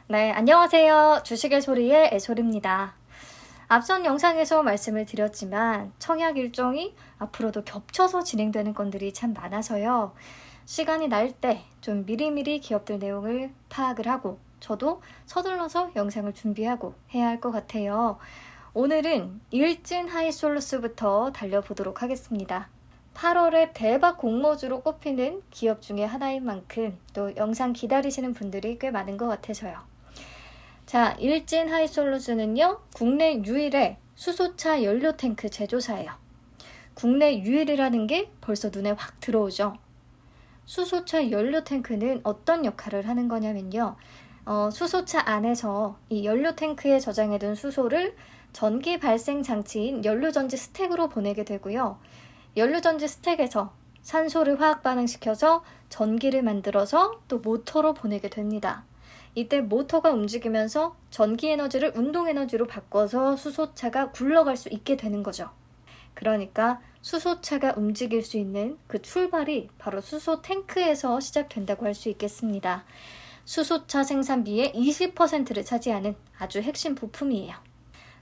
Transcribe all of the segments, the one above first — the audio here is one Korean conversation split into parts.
네, 안녕하세요. 주식의 소리의 애솔입니다. 앞선 영상에서 말씀을 드렸지만 청약 일정이 앞으로도 겹쳐서 진행되는 건들이 참 많아서요. 시간이 날 때 좀 미리미리 기업들 내용을 파악을 하고 저도 서둘러서 영상을 준비하고 해야 할 것 같아요. 오늘은 일진 하이솔루스부터 달려보도록 하겠습니다. 8월에 대박 공모주로 꼽히는 기업 중에 하나인 만큼 또 영상 기다리시는 분들이 꽤 많은 것 같아서요. 자, 일진 하이솔루스는요, 국내 유일의 수소차 연료탱크 제조사예요. 국내 유일이라는 게 벌써 눈에 확 들어오죠. 수소차 연료탱크는 어떤 역할을 하는 거냐면요. 수소차 안에서 이 연료탱크에 저장해둔 수소를 전기 발생 장치인 연료전지 스택으로 보내게 되고요. 연료전지 스택에서 산소를 화학 반응시켜서 전기를 만들어서 또 모터로 보내게 됩니다. 이때 모터가 움직이면서 전기 에너지를 운동 에너지로 바꿔서 수소차가 굴러갈 수 있게 되는 거죠. 그러니까 수소차가 움직일 수 있는 그 출발이 바로 수소 탱크에서 시작된다고 할 수 있겠습니다. 수소차 생산비의 20%를 차지하는 아주 핵심 부품이에요.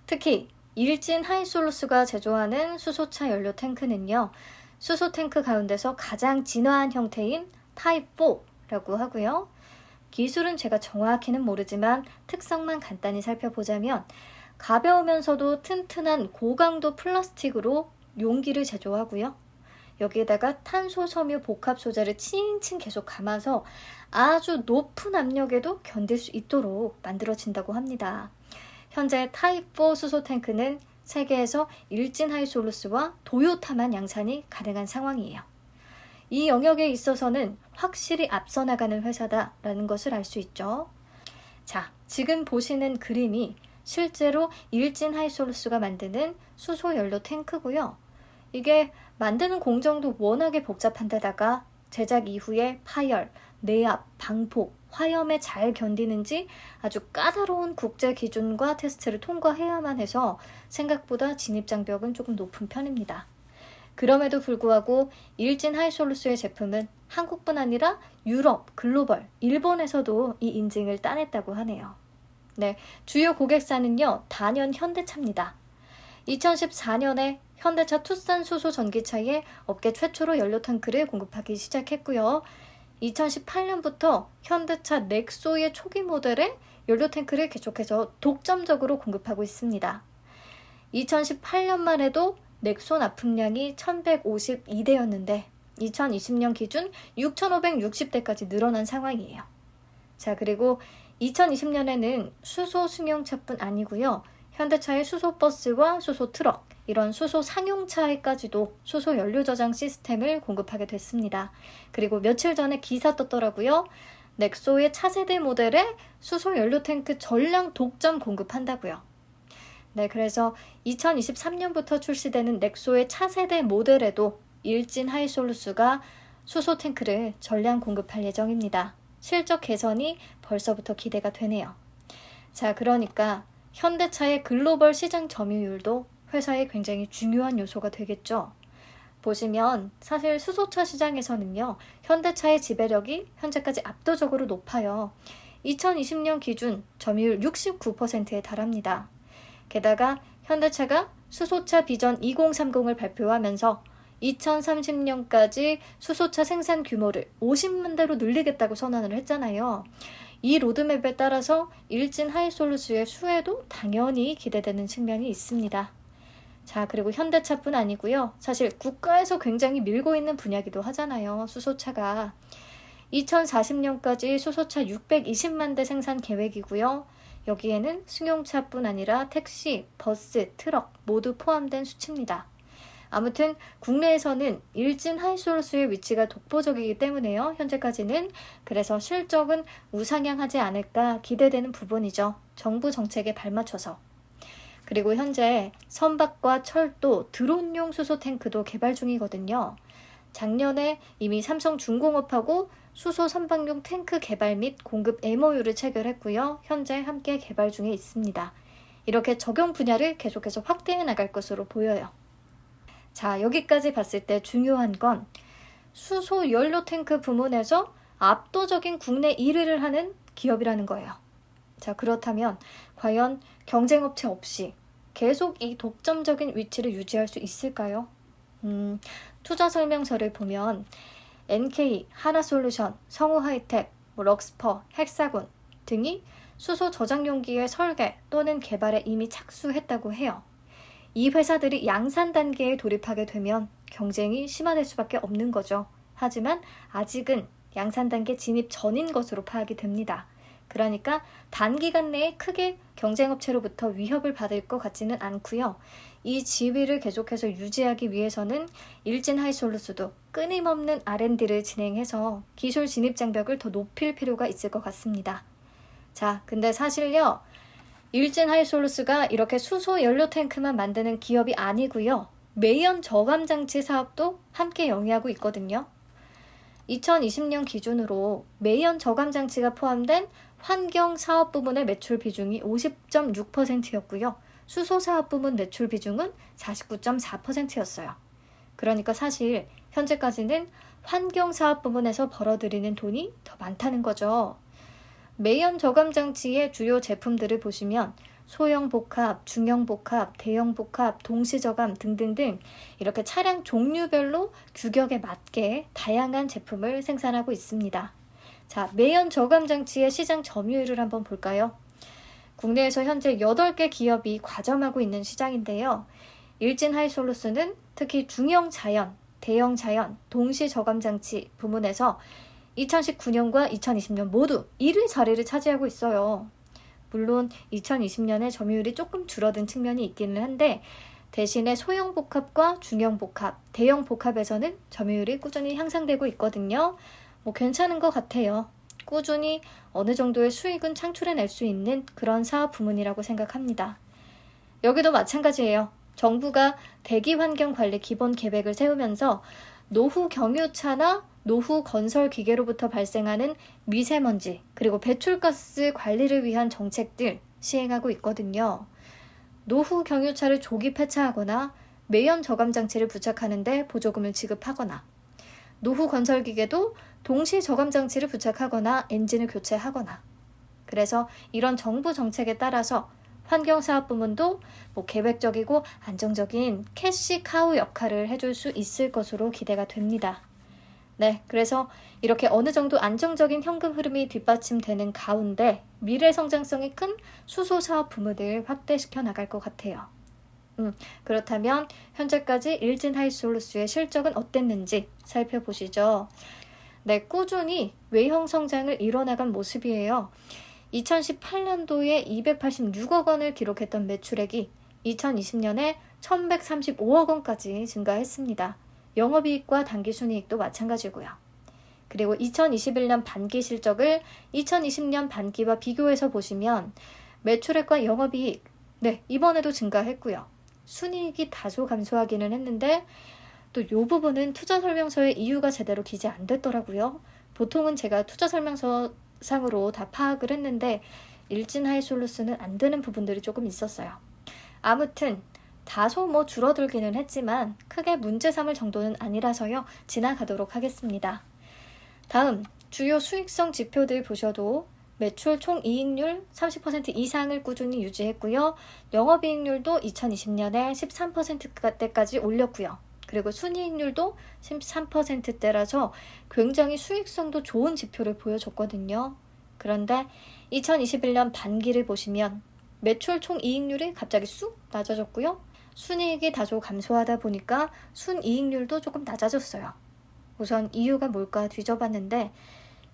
특히 일진 하이솔루스가 제조하는 수소차 연료 탱크는요. 수소 탱크 가운데서 가장 진화한 형태인 타입 4라고 하고요. 기술은 제가 정확히는 모르지만 특성만 간단히 살펴보자면 가벼우면서도 튼튼한 고강도 플라스틱으로 용기를 제조하고요. 여기에다가 탄소 섬유 복합 소재를 칭칭 계속 감아서 아주 높은 압력에도 견딜 수 있도록 만들어진다고 합니다. 현재 타입 4 수소 탱크는 세계에서 일진 하이솔루스와 도요타만 양산이 가능한 상황이에요. 이 영역에 있어서는 확실히 앞서 나가는 회사다라는 것을 알 수 있죠. 자, 지금 보시는 그림이 실제로 일진 하이솔루스가 만드는 수소 연료 탱크고요. 이게 만드는 공정도 워낙에 복잡한 데다가 제작 이후에 파열, 내압, 방폭, 화염에 잘 견디는지 아주 까다로운 국제 기준과 테스트를 통과해야만 해서 생각보다 진입장벽은 조금 높은 편입니다. 그럼에도 불구하고 일진 하이솔루스의 제품은 한국뿐 아니라 유럽, 글로벌, 일본에서도 이 인증을 따냈다고 하네요. 네, 주요 고객사는요, 단연 현대차입니다. 2014년에 현대차 투싼 수소 전기차에 업계 최초로 연료탱크를 공급하기 시작했고요. 2018년부터 현대차 넥소의 초기 모델에 연료탱크를 계속해서 독점적으로 공급하고 있습니다. 2018년만 해도 넥소 납품량이 1152대였는데 2020년 기준 6560대까지 늘어난 상황이에요. 자, 그리고 2020년에는 수소 승용차뿐 아니고요. 현대차의 수소버스와 수소트럭, 이런 수소 상용차에까지도 수소 연료 저장 시스템을 공급하게 됐습니다. 그리고 며칠 전에 기사 떴더라고요. 넥소의 차세대 모델에 수소 연료 탱크 전량 독점 공급한다고요. 네, 그래서 2023년부터 출시되는 넥소의 차세대 모델에도 일진 하이솔루스가 수소 탱크를 전량 공급할 예정입니다. 실적 개선이 벌써부터 기대가 되네요. 자, 그러니까 현대차의 글로벌 시장 점유율도 회사의 굉장히 중요한 요소가 되겠죠. 보시면 사실 수소차 시장에서는요, 현대차의 지배력이 현재까지 압도적으로 높아요. 2020년 기준 점유율 69%에 달합니다. 게다가 현대차가 수소차 비전 2030을 발표하면서 2030년까지 수소차 생산 규모를 50만 대로 늘리겠다고 선언을 했잖아요. 이 로드맵에 따라서 일진 하이솔루스의 수혜도 당연히 기대되는 측면이 있습니다. 자, 그리고 현대차뿐 아니고요. 사실 국가에서 굉장히 밀고 있는 분야기도 하잖아요. 수소차가. 2040년까지 수소차 620만 대 생산 계획이고요. 여기에는 승용차뿐 아니라 택시, 버스, 트럭 모두 포함된 수치입니다. 아무튼 국내에서는 일진 하이솔루스의 위치가 독보적이기 때문에요. 현재까지는. 그래서 실적은 우상향하지 않을까 기대되는 부분이죠. 정부 정책에 발맞춰서. 그리고 현재 선박과 철도, 드론용 수소 탱크도 개발 중이거든요. 작년에 이미 삼성중공업하고 수소 선박용 탱크 개발 및 공급 MOU를 체결했고요. 현재 함께 개발 중에 있습니다. 이렇게 적용 분야를 계속해서 확대해 나갈 것으로 보여요. 자, 여기까지 봤을 때 중요한 건 수소 연료 탱크 부문에서 압도적인 국내 1위를 하는 기업이라는 거예요. 자, 그렇다면 과연 경쟁업체 없이 계속 이 독점적인 위치를 유지할 수 있을까요? 투자 설명서를 보면 NK, 하나솔루션, 성우하이텍, 럭스퍼, 헥사곤 등이 수소 저장 용기의 설계 또는 개발에 이미 착수했다고 해요. 이 회사들이 양산 단계에 돌입하게 되면 경쟁이 심화될 수밖에 없는 거죠. 하지만 아직은 양산 단계 진입 전인 것으로 파악이 됩니다. 그러니까 단기간 내에 크게 경쟁업체로부터 위협을 받을 것 같지는 않고요. 이 지위를 계속해서 유지하기 위해서는 일진하이솔루스도 끊임없는 R&D를 진행해서 기술 진입 장벽을 더 높일 필요가 있을 것 같습니다. 자, 근데 사실요, 일진하이솔루스가 이렇게 수소 연료 탱크만 만드는 기업이 아니고요. 매연 저감 장치 사업도 함께 영위하고 있거든요. 2020년 기준으로 매연 저감 장치가 포함된 환경 사업 부문의 매출 비중이 50.6%였고요. 수소 사업 부문 매출 비중은 49.4%였어요. 그러니까 사실 현재까지는 환경 사업 부문에서 벌어들이는 돈이 더 많다는 거죠. 매연 저감 장치의 주요 제품들을 보시면 소형 복합, 중형 복합, 대형 복합, 동시 저감 등등등 이렇게 차량 종류별로 규격에 맞게 다양한 제품을 생산하고 있습니다. 자, 매연 저감 장치의 시장 점유율을 한번 볼까요? 국내에서 현재 8개 기업이 과점하고 있는 시장인데요. 일진하이솔루스는 특히 중형 자연, 대형 자연, 동시 저감 장치 부문에서 2019년과 2020년 모두 1위 자리를 차지하고 있어요. 물론 2020년에 점유율이 조금 줄어든 측면이 있기는 한데 대신에 소형 복합과 중형 복합, 대형 복합에서는 점유율이 꾸준히 향상되고 있거든요. 괜찮은 것 같아요. 꾸준히 어느 정도의 수익은 창출해낼 수 있는 그런 사업 부문이라고 생각합니다. 여기도 마찬가지예요. 정부가 대기 환경 관리 기본 계획을 세우면서 노후 경유차나 노후 건설 기계로부터 발생하는 미세먼지 그리고 배출가스 관리를 위한 정책들 시행하고 있거든요. 노후 경유차를 조기 폐차하거나 매연 저감 장치를 부착하는데 보조금을 지급하거나 노후 건설 기계도 동시 저감 장치를 부착하거나 엔진을 교체하거나 그래서 이런 정부 정책에 따라서 환경사업 부문도 계획적이고 안정적인 캐시 카우 역할을 해줄 수 있을 것으로 기대가 됩니다. 네, 그래서 이렇게 어느 정도 안정적인 현금 흐름이 뒷받침되는 가운데 미래 성장성이 큰 수소 사업 부문을 확대시켜 나갈 것 같아요. 그렇다면 현재까지 일진하이솔루스의 실적은 어땠는지 살펴보시죠. 네, 꾸준히 외형 성장을 이뤄나간 모습이에요. 2018년도에 286억 원을 기록했던 매출액이 2020년에 1135억 원까지 증가했습니다. 영업이익과 당기순이익도 마찬가지고요. 그리고 2021년 반기 실적을 2020년 반기와 비교해서 보시면 매출액과 영업이익, 네, 이번에도 증가했고요. 순이익이 다소 감소하기는 했는데 또 이 부분은 투자 설명서에 이유가 제대로 기재 안 됐더라고요. 보통은 제가 투자 설명서 상으로 다 파악을 했는데 일진하이솔루스는 안 되는 부분들이 조금 있었어요. 아무튼 다소 줄어들기는 했지만 크게 문제 삼을 정도는 아니라서요. 지나가도록 하겠습니다. 다음 주요 수익성 지표들 보셔도 매출 총이익률 30% 이상을 꾸준히 유지했고요. 영업이익률도 2020년에 13%대까지 올렸고요. 그리고 순이익률도 13%대라서 굉장히 수익성도 좋은 지표를 보여줬거든요. 그런데 2021년 반기를 보시면 매출 총이익률이 갑자기 쑥 낮아졌고요. 순이익이 다소 감소하다 보니까 순이익률도 조금 낮아졌어요. 우선 이유가 뭘까 뒤져봤는데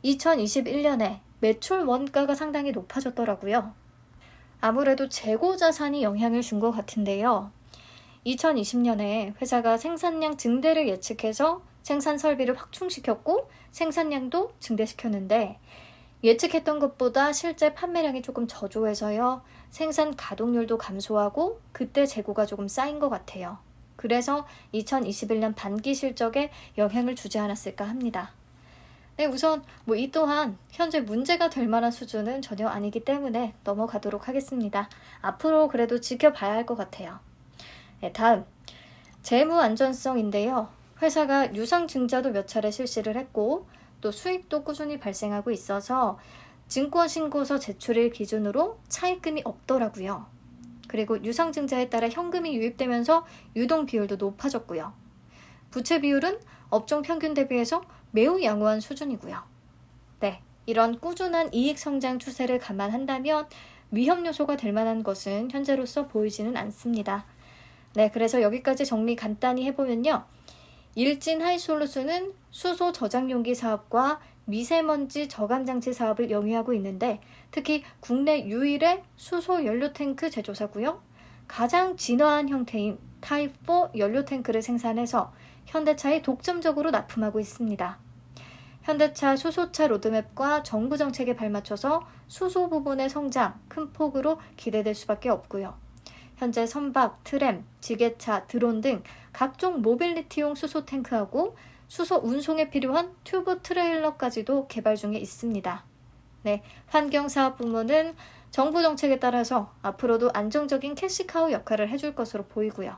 2021년에 매출 원가가 상당히 높아졌더라고요. 아무래도 재고 자산이 영향을 준 것 같은데요. 2020년에 회사가 생산량 증대를 예측해서 생산 설비를 확충시켰고 생산량도 증대시켰는데 예측했던 것보다 실제 판매량이 조금 저조해서요. 생산 가동률도 감소하고 그때 재고가 조금 쌓인 것 같아요. 그래서 2021년 반기 실적에 영향을 주지 않았을까 합니다. 네, 우선 이 또한 현재 문제가 될 만한 수준은 전혀 아니기 때문에 넘어가도록 하겠습니다. 앞으로 그래도 지켜봐야 할 것 같아요. 네, 다음 재무 안전성인데요. 회사가 유상 증자도 몇 차례 실시를 했고 또 수익도 꾸준히 발생하고 있어서 증권신고서 제출일 기준으로 차입금이 없더라고요. 그리고 유상증자에 따라 현금이 유입되면서 유동 비율도 높아졌고요. 부채 비율은 업종 평균 대비해서 매우 양호한 수준이고요. 네, 이런 꾸준한 이익 성장 추세를 감안한다면 위험 요소가 될 만한 것은 현재로서 보이지는 않습니다. 네, 그래서 여기까지 정리 간단히 해보면요. 일진 하이솔루스는 수소 저장용기 사업과 미세먼지 저감장치 사업을 영위하고 있는데 특히 국내 유일의 수소 연료탱크 제조사고요. 가장 진화한 형태인 타입4 연료탱크를 생산해서 현대차에 독점적으로 납품하고 있습니다. 현대차 수소차 로드맵과 정부 정책에 발맞춰서 수소 부분의 성장 큰 폭으로 기대될 수밖에 없고요. 현재 선박, 트램, 지게차, 드론 등 각종 모빌리티용 수소 탱크하고 수소 운송에 필요한 튜브 트레일러까지도 개발 중에 있습니다. 네, 환경사업 부문은 정부 정책에 따라서 앞으로도 안정적인 캐시카우 역할을 해줄 것으로 보이고요.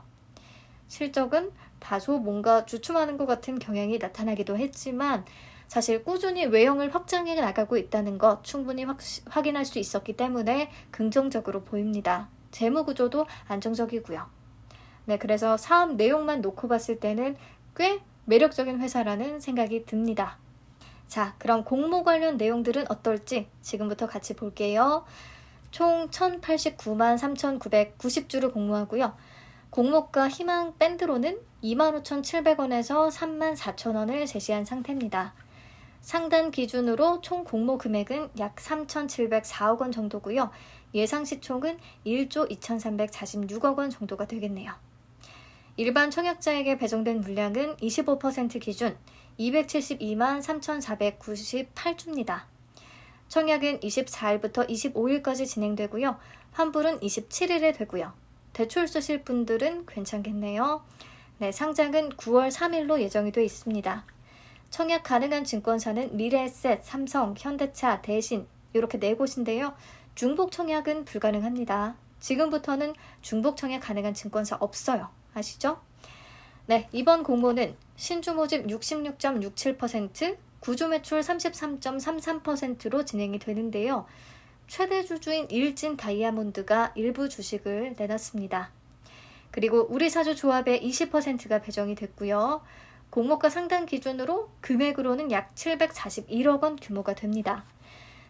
실적은 다소 뭔가 주춤하는 것 같은 경향이 나타나기도 했지만 사실 꾸준히 외형을 확장해 나가고 있다는 것 충분히 확인할 수 있었기 때문에 긍정적으로 보입니다. 재무 구조도 안정적이고요. 네, 그래서 사업 내용만 놓고 봤을 때는 꽤 매력적인 회사라는 생각이 듭니다. 자, 그럼 공모 관련 내용들은 어떨지 지금부터 같이 볼게요. 총 1089만 3,990주를 공모하고요. 공모가 희망 밴드로는 25,700원에서 34,000원을 제시한 상태입니다. 상단 기준으로 총 공모 금액은 약 3,704억 원 정도고요. 예상 시총은 1조 2,346억 원 정도가 되겠네요. 일반 청약자에게 배정된 물량은 25% 기준 272만 3,498주입니다. 청약은 24일부터 25일까지 진행되고요. 환불은 27일에 되고요. 대출 쓰실 분들은 괜찮겠네요. 네, 상장은 9월 3일로 예정이 되어 있습니다. 청약 가능한 증권사는 미래에셋, 삼성, 현대차, 대신 이렇게 4곳인데요. 중복 청약은 불가능합니다. 지금부터는 중복 청약 가능한 증권사 없어요. 아시죠? 네, 이번 공모는 신주 모집 66.67%, 구주 매출 33.33%로 진행이 되는데요. 최대 주주인 일진 다이아몬드가 일부 주식을 내놨습니다. 그리고 우리사주 조합의 20%가 배정이 됐고요. 공모가 상단 기준으로 금액으로는 약 741억 원 규모가 됩니다.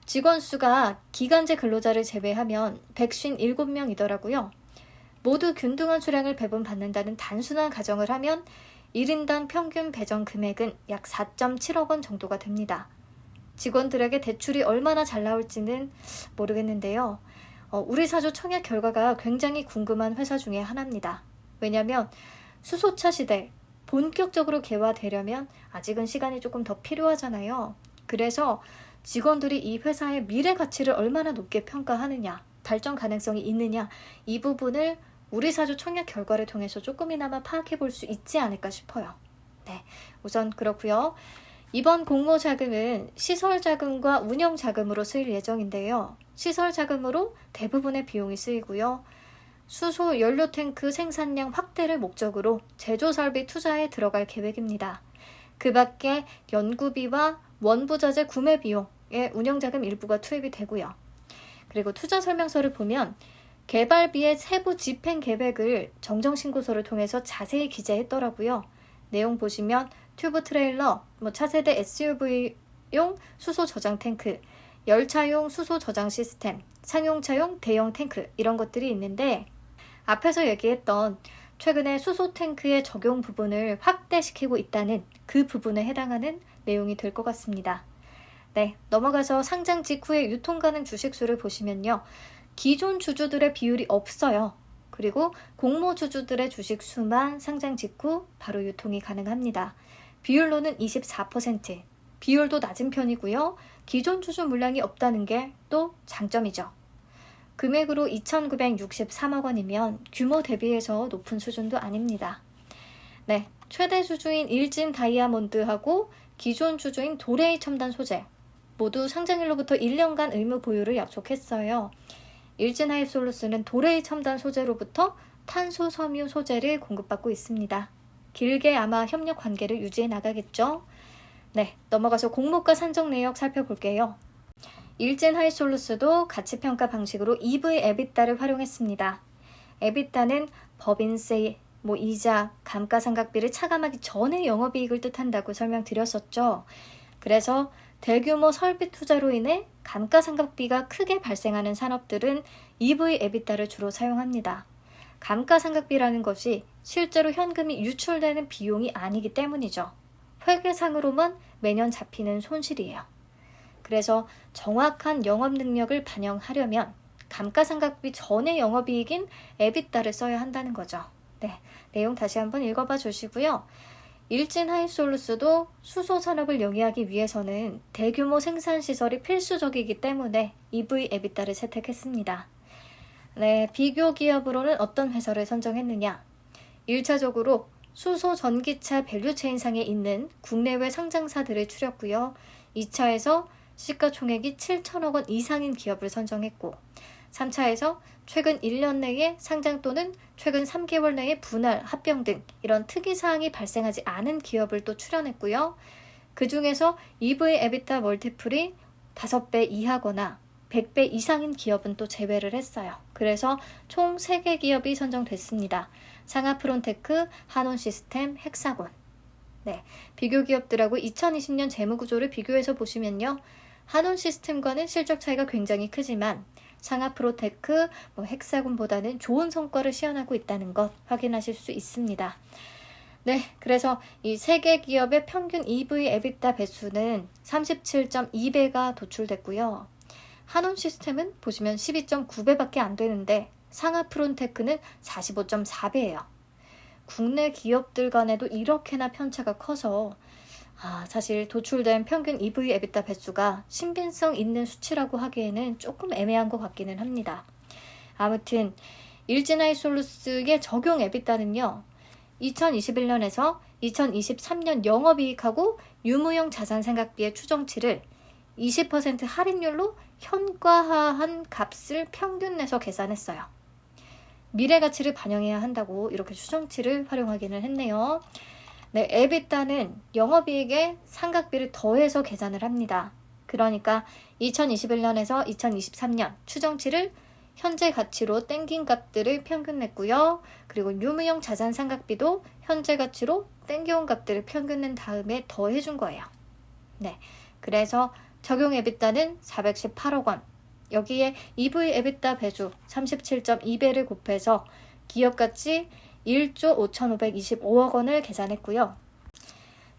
직원 수가 기간제 근로자를 제외하면 157명이더라고요. 모두 균등한 수량을 배분받는다는 단순한 가정을 하면 1인당 평균 배정 금액은 약 4.7억 원 정도가 됩니다. 직원들에게 대출이 얼마나 잘 나올지는 모르겠는데요. 우리사주 청약 결과가 굉장히 궁금한 회사 중에 하나입니다. 왜냐하면 수소차 시대 본격적으로 개화되려면 아직은 시간이 조금 더 필요하잖아요. 그래서 직원들이 이 회사의 미래 가치를 얼마나 높게 평가하느냐, 발전 가능성이 있느냐, 이 부분을 우리사주 청약 결과를 통해서 조금이나마 파악해 볼 수 있지 않을까 싶어요. 네, 우선 그렇고요. 이번 공모 자금은 시설 자금과 운영 자금으로 쓰일 예정인데요. 시설 자금으로 대부분의 비용이 쓰이고요. 수소 연료 탱크 생산량 확대를 목적으로 제조 설비 투자에 들어갈 계획입니다. 그 밖에 연구비와 원부자재 구매 비용에 운영자금 일부가 투입이 되고요. 그리고 투자 설명서를 보면 개발비의 세부 집행 계획을 정정신고서를 통해서 자세히 기재했더라고요. 내용 보시면 튜브 트레일러, 차세대 SUV용 수소 저장 탱크, 열차용 수소 저장 시스템, 상용차용 대형 탱크 이런 것들이 있는데 앞에서 얘기했던 최근에 수소 탱크의 적용 부분을 확대시키고 있다는 그 부분에 해당하는 내용이 될 것 같습니다. 네, 넘어가서 상장 직후에 유통 가능 주식수를 보시면요. 기존 주주들의 비율이 없어요. 그리고 공모 주주들의 주식 수만 상장 직후 바로 유통이 가능합니다. 비율로는 24%, 비율도 낮은 편이고요. 기존 주주 물량이 없다는 게 또 장점이죠. 금액으로 2,963억 원이면 규모 대비해서 높은 수준도 아닙니다. 네, 최대 주주인 일진 다이아몬드하고 기존 주주인 도레이 첨단 소재 모두 상장일로부터 1년간 의무 보유를 약속했어요. 일진 하이솔루스는 도레이 첨단 소재로부터 탄소 섬유 소재를 공급받고 있습니다. 길게 아마 협력 관계를 유지해 나가겠죠. 네, 넘어가서 공모가 산정 내역 살펴볼게요. 일진 하이솔루스도 가치평가 방식으로 EV 에비타를 활용했습니다. 에비타는 법인세, 이자, 감가상각비를 차감하기 전에 영업이익을 뜻한다고 설명드렸었죠. 그래서 대규모 설비 투자로 인해 감가상각비가 크게 발생하는 산업들은 EV 에비타를 주로 사용합니다. 감가상각비라는 것이 실제로 현금이 유출되는 비용이 아니기 때문이죠. 회계상으로만 매년 잡히는 손실이에요. 그래서 정확한 영업 능력을 반영하려면 감가상각비 전의 영업이익인 에비타를 써야 한다는 거죠. 네, 내용 다시 한번 읽어봐 주시고요. 일진 하이솔루스도 수소 산업을 영위하기 위해서는 대규모 생산시설이 필수적이기 때문에 EV 에비타를 채택했습니다. 네, 비교 기업으로는 어떤 회사를 선정했느냐? 1차적으로 수소 전기차 밸류체인상에 있는 국내외 상장사들을 추렸고요. 2차에서 시가총액이 7천억 원 이상인 기업을 선정했고 3차에서 최근 1년 내에 상장 또는 최근 3개월 내에 분할, 합병 등 이런 특이사항이 발생하지 않은 기업을 또 추려냈고요. 그 중에서 EV 에비타 멀티플이 5배 이하거나 100배 이상인 기업은 또 제외를 했어요. 그래서 총 3개 기업이 선정됐습니다. 상하프론테크, 한온시스템, 헥사곤. 네, 비교 기업들하고 2020년 재무구조를 비교해서 보시면요. 한온시스템과는 실적 차이가 굉장히 크지만 상하프로테크, 헥사곤보다는 좋은 성과를 시현하고 있다는 것 확인하실 수 있습니다. 네, 그래서 이 3개 기업의 평균 EV 에비타 배수는 37.2배가 도출됐고요. 한온시스템은 보시면 12.9배밖에 안 되는데 상하프론테크는 45.4배예요. 국내 기업들 간에도 이렇게나 편차가 커서 사실 도출된 평균 EV 에비타 배수가 신빙성 있는 수치라고 하기에는 조금 애매한 것 같기는 합니다. 아무튼 일진하이솔루스의 적용 에비타는요. 2021년에서 2023년 영업이익하고 유무형 자산 생각비의 추정치를 20% 할인율로 현가화한 값을 평균 내서 계산했어요. 미래 가치를 반영해야 한다고 이렇게 추정치를 활용하기는 했네요. 네, 에비타는 영업이익에 상각비를 더해서 계산을 합니다. 그러니까 2021년에서 2023년 추정치를 현재 가치로 땡긴 값들을 평균 냈고요. 그리고 유무형 자산 상각비도 현재 가치로 땡겨온 값들을 평균 낸 다음에 더해준 거예요. 네, 그래서 적용 에비타는 418억 원. 여기에 EV 에비타 배수 37.2배를 곱해서 기업가치 1조 5,525억 원을 계산했고요.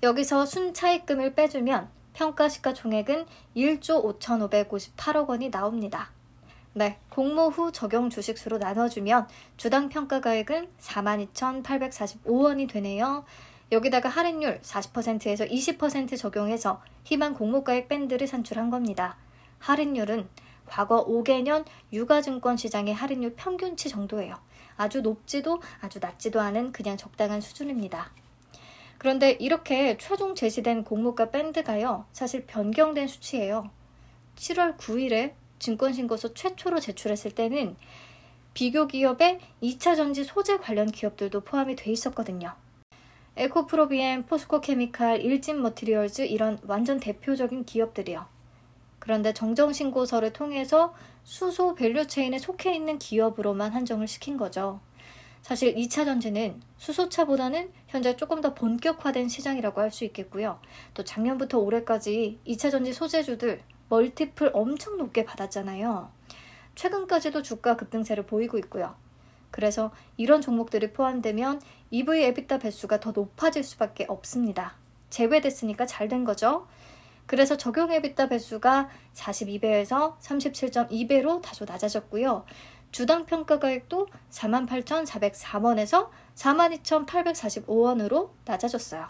여기서 순차익금을 빼주면 평가시가총액은 1조 5,558억 원이 나옵니다. 네, 공모 후 적용 주식수로 나눠주면 주당 평가가액은 42,845원이 되네요. 여기다가 할인율 40%에서 20% 적용해서 희망 공모가액 밴드를 산출한 겁니다. 할인율은 과거 5개년 유가증권 시장의 할인율 평균치 정도예요. 아주 높지도 아주 낮지도 않은 그냥 적당한 수준입니다. 그런데 이렇게 최종 제시된 공모가 밴드가요. 사실 변경된 수치예요. 7월 9일에 증권신고서 최초로 제출했을 때는 비교 기업의 2차 전지 소재 관련 기업들도 포함이 돼 있었거든요. 에코프로비엠, 포스코케미칼, 일진머티리얼즈 이런 완전 대표적인 기업들이요. 그런데 정정신고서를 통해서 수소 밸류체인에 속해 있는 기업으로만 한정을 시킨 거죠. 사실 2차 전지는 수소차보다는 현재 조금 더 본격화된 시장이라고 할 수 있겠고요. 또 작년부터 올해까지 2차 전지 소재주들 멀티플 엄청 높게 받았잖아요. 최근까지도 주가 급등세를 보이고 있고요. 그래서 이런 종목들이 포함되면 EV 에비타 배수가 더 높아질 수밖에 없습니다. 제외됐으니까 잘 된 거죠. 그래서 적용 에비타 배수가 42배에서 37.2배로 다소 낮아졌고요. 주당 평가가액도 48,404원에서 42,845원으로 낮아졌어요.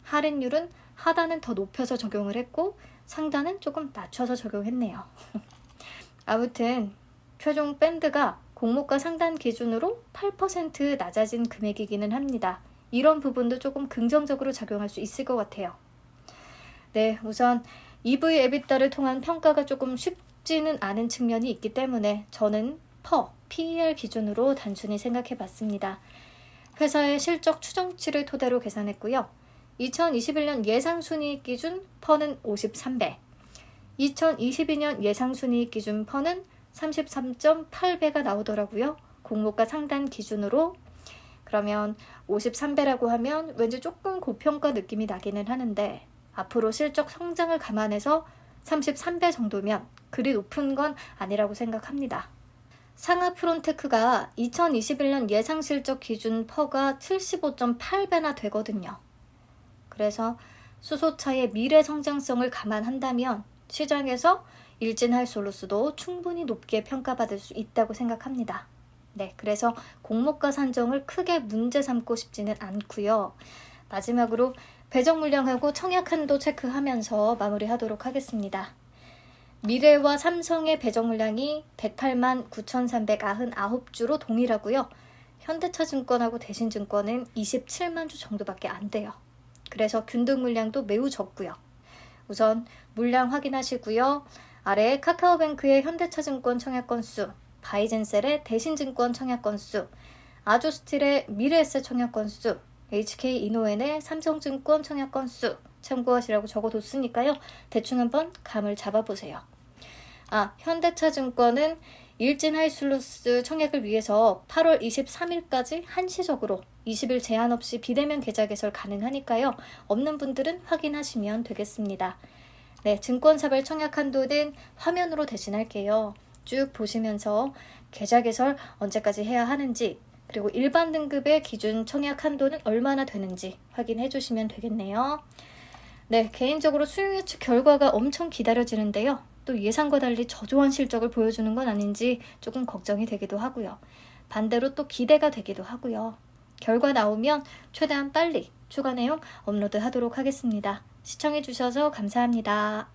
할인율은 하단은 더 높여서 적용을 했고 상단은 조금 낮춰서 적용했네요. 아무튼 최종 밴드가 공모가 상단 기준으로 8% 낮아진 금액이기는 합니다. 이런 부분도 조금 긍정적으로 작용할 수 있을 것 같아요. 네, 우선 EV 에비타를 통한 평가가 조금 쉽지는 않은 측면이 있기 때문에 저는 PER 기준으로 단순히 생각해 봤습니다. 회사의 실적 추정치를 토대로 계산했고요. 2021년 예상순이익 기준 PER는 53배, 2022년 예상순이익 기준 퍼는 33.8배가 나오더라고요. 공모가 상단 기준으로. 그러면 53배라고 하면 왠지 조금 고평가 느낌이 나기는 하는데 앞으로 실적 성장을 감안해서 33배 정도면 그리 높은 건 아니라고 생각합니다. 상하 프론테크가 2021년 예상 실적 기준 퍼가 75.8배나 되거든요. 그래서 수소차의 미래 성장성을 감안한다면 시장에서 일진할솔루스도 충분히 높게 평가받을 수 있다고 생각합니다. 네, 그래서 공모가 산정을 크게 문제 삼고 싶지는 않고요. 마지막으로 배정 물량하고 청약 한도 체크하면서 마무리하도록 하겠습니다. 미래와 삼성의 배정 물량이 108만 9,399주로 동일하고요. 현대차증권하고 대신증권은 27만 주 정도밖에 안 돼요. 그래서 균등 물량도 매우 적고요. 우선 물량 확인하시고요. 아래 카카오뱅크의 현대차증권 청약 건수, 바이젠셀의 대신증권 청약 건수, 아조스틸의 미래에셋 청약 건수, HK이노엔의 삼성증권 청약 건수 참고하시라고 적어뒀으니까요. 대충 한번 감을 잡아보세요. 현대차증권은 일진하이슬루스 청약을 위해서 8월 23일까지 한시적으로 20일 제한 없이 비대면 계좌 개설 가능하니까요. 없는 분들은 확인하시면 되겠습니다. 네, 증권사별 청약 한도는 화면으로 대신할게요. 쭉 보시면서 계좌 개설 언제까지 해야 하는지 그리고 일반 등급의 기준 청약 한도는 얼마나 되는지 확인해 주시면 되겠네요. 네, 개인적으로 수요 예측 결과가 엄청 기다려지는데요. 또 예상과 달리 저조한 실적을 보여주는 건 아닌지 조금 걱정이 되기도 하고요. 반대로 또 기대가 되기도 하고요. 결과 나오면 최대한 빨리 추가 내용 업로드 하도록 하겠습니다. 시청해 주셔서 감사합니다.